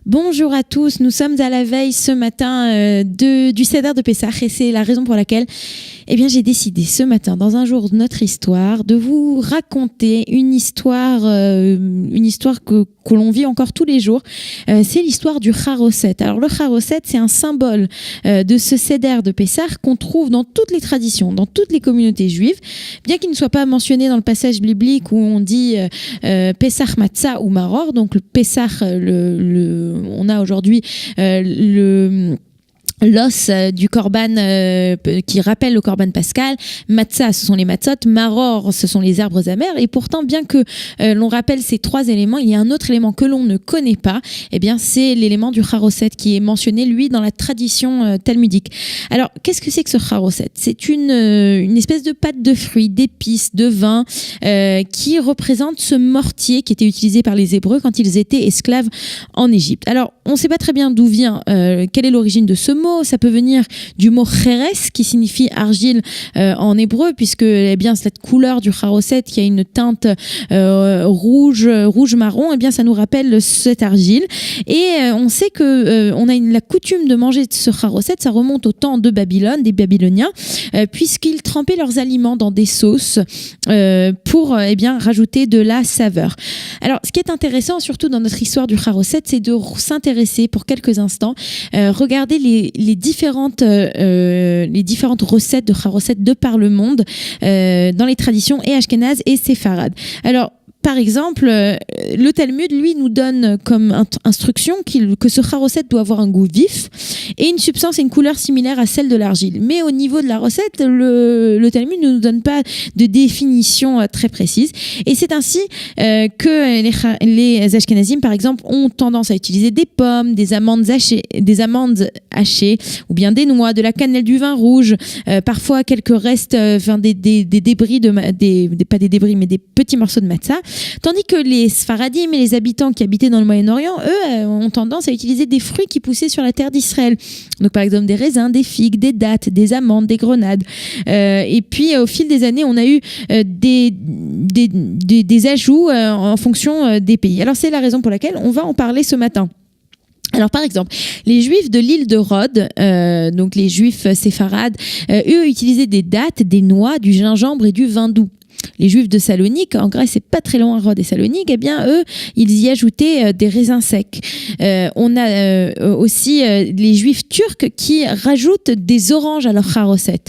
Bonjour à tous, nous sommes à la veille ce matin du Seder de Pessah et c'est la raison pour laquelle j'ai décidé ce matin, dans un jour de notre histoire, de vous raconter une histoire que l'on vit encore tous les jours. C'est l'histoire du Charoset. Alors le Charoset, c'est un symbole de ce Seder de Pessah qu'on trouve dans toutes les traditions, dans toutes les communautés juives, bien qu'il ne soit pas mentionné dans le passage biblique où on dit Pessah Matzah ou Maror, donc le Pessah, on a aujourd'hui l'os du korban qui rappelle le korban pascal. Matzah, ce sont les matzot. Maror, ce sont les herbes amères. Et pourtant, bien que l'on rappelle ces trois éléments, il y a un autre élément que l'on ne connaît pas. C'est l'élément du charoset qui est mentionné, lui, dans la tradition talmudique. Alors, qu'est-ce que c'est que ce charoset ? C'est une espèce de pâte de fruits, d'épices, de vin qui représente ce mortier qui était utilisé par les Hébreux quand ils étaient esclaves en Égypte. Alors, on ne sait pas très bien d'où vient, quelle est l'origine de ce mot. Ça peut venir du mot cheres qui signifie argile en hébreu, puisque cette couleur du charoset qui a une teinte rouge marron, ça nous rappelle cette argile. Et on sait que on a la coutume de manger ce charoset, ça remonte au temps de Babylone, des Babyloniens, puisqu'ils trempaient leurs aliments dans des sauces pour rajouter de la saveur. Alors, ce qui est intéressant, surtout dans notre histoire du charoset, c'est de s'intéresser pour quelques instants, regarder les différentes recettes de charoset de par le monde dans les traditions et ashkénazes et séfarades. Alors, par exemple, le Talmud, lui, nous donne comme instruction que ce charoset doit avoir un goût vif et une substance et une couleur similaire à celle de l'argile. Mais au niveau de la recette, le Talmud ne nous donne pas de définition très précise. Et c'est ainsi que les Ashkenazim, par exemple, ont tendance à utiliser des pommes, des amandes hachées, ou bien des noix, de la cannelle, du vin rouge, parfois quelques restes, des débris, pas des débris, mais des petits morceaux de matzah. Tandis que les Sfaradim et les habitants qui habitaient dans le Moyen-Orient, eux, ont tendance à utiliser des fruits qui poussaient sur la terre d'Israël. Donc par exemple des raisins, des figues, des dattes, des amandes, des grenades. Et puis au fil des années, on a eu des ajouts en fonction des pays. Alors c'est la raison pour laquelle on va en parler ce matin. Alors par exemple, les Juifs de l'île de Rhodes, donc les Juifs séfarades, eux utilisaient des dattes, des noix, du gingembre et du vin doux. Les Juifs de Salonique, en Grèce, c'est pas très loin, Rhodes et Salonique, eux, ils y ajoutaient des raisins secs. On a aussi les Juifs turcs qui rajoutent des oranges à leur charoset.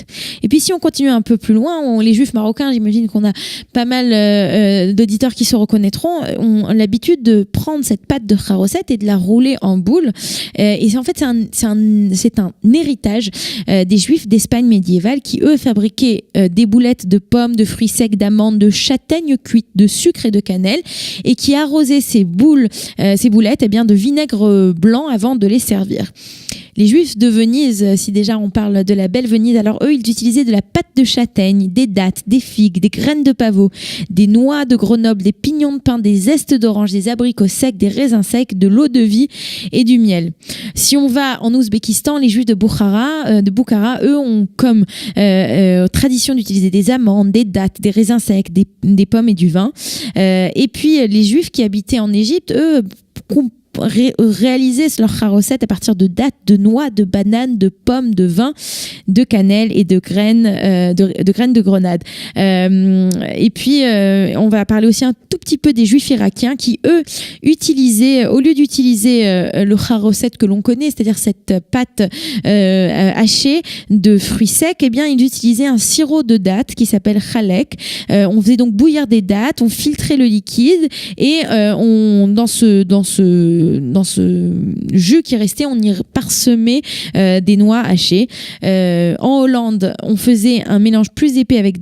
Et puis si on continue un peu plus loin, les Juifs marocains, j'imagine qu'on a pas mal d'auditeurs qui se reconnaîtront, ont l'habitude de prendre cette pâte de charoset et de la rouler en boule. Et en fait, c'est un héritage des Juifs d'Espagne médiévale qui, eux, fabriquaient des boulettes de pommes, de fruits secs, d'amandes, de châtaignes cuites, de sucre et de cannelle, et qui arrosaient ces boulettes de vinaigre blanc avant de les servir. Les Juifs de Venise, si déjà on parle de la belle Venise, alors eux, ils utilisaient de la pâte de châtaigne, des dattes, des figues, des graines de pavot, des noix de Grenoble, des pignons de pin, des zestes d'orange, des abricots secs, des raisins secs, de l'eau de vie et du miel. Si on va en Ouzbékistan, les Juifs de Boukhara, eux, ont comme tradition d'utiliser des amandes, des dattes, des raisins secs, des pommes et du vin. Et puis, les Juifs qui habitaient en Égypte, eux, réaliser leur charoset à partir de dattes, de noix, de bananes, de pommes, de vin, de cannelle et de graines de grenade. Et puis on va parler aussi un tout petit peu des Juifs irakiens qui, eux, utilisaient, au lieu d'utiliser le charoset que l'on connaît, c'est-à-dire cette pâte hachée de fruits secs, ils utilisaient un sirop de dattes qui s'appelle chalek. On faisait donc bouillir des dattes, on filtrait le liquide et dans ce jus qui restait, on y parsemait des noix hachées. En Hollande, on faisait un mélange plus épais avec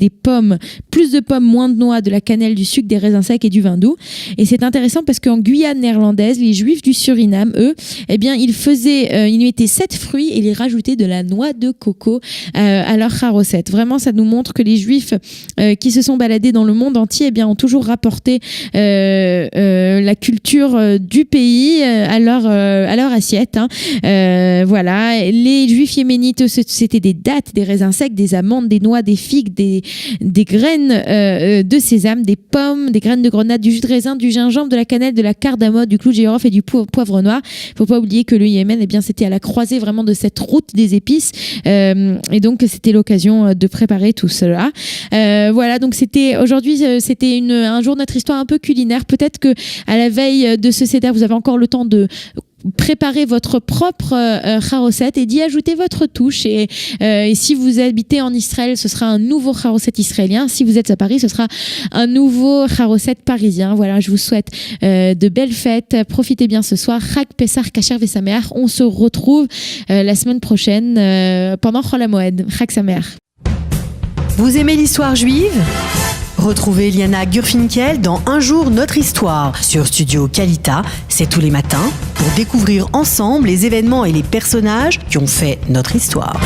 plus de pommes, moins de noix, de la cannelle, du sucre, des raisins secs et du vin doux. Et c'est intéressant parce qu'en Guyane néerlandaise, les Juifs du Suriname, eux, ils mettaient 7 fruits et ils rajoutaient de la noix de coco à leur charoset. Vraiment, ça nous montre que les Juifs qui se sont baladés dans le monde entier, ont toujours rapporté la culture du pays aussi à leur assiette. Voilà, les juifs yéménites, c'était des dattes, des raisins secs, des amandes, des noix, des figues, des graines de sésame, des pommes, des graines de grenade, du jus de raisin, du gingembre, de la cannelle, de la cardamome, du clou de girofle et du poivre noir. Il faut pas oublier que le Yémen, eh bien, c'était à la croisée vraiment de cette route des épices, et donc c'était l'occasion de préparer tout cela. Voilà, donc aujourd'hui c'était un jour de notre histoire un peu culinaire. Peut-être que à la veille de ce seder, vous avez encore le temps de préparer votre propre charoset et d'y ajouter votre touche, et si vous habitez en Israël, ce sera un nouveau charoset israélien. Si vous êtes à Paris, ce sera un nouveau charoset parisien. Voilà, je vous souhaite de belles fêtes, profitez bien ce soir. Chag Pesach Kasher Vesameach. On se retrouve la semaine prochaine pendant Chol HaMoed. Chag Sameach. Vous aimez l'histoire juive ? Retrouvez Liana Gurfinkel dans Un jour notre histoire sur Studio Kalita, c'est tous les matins, pour découvrir ensemble les événements et les personnages qui ont fait notre histoire.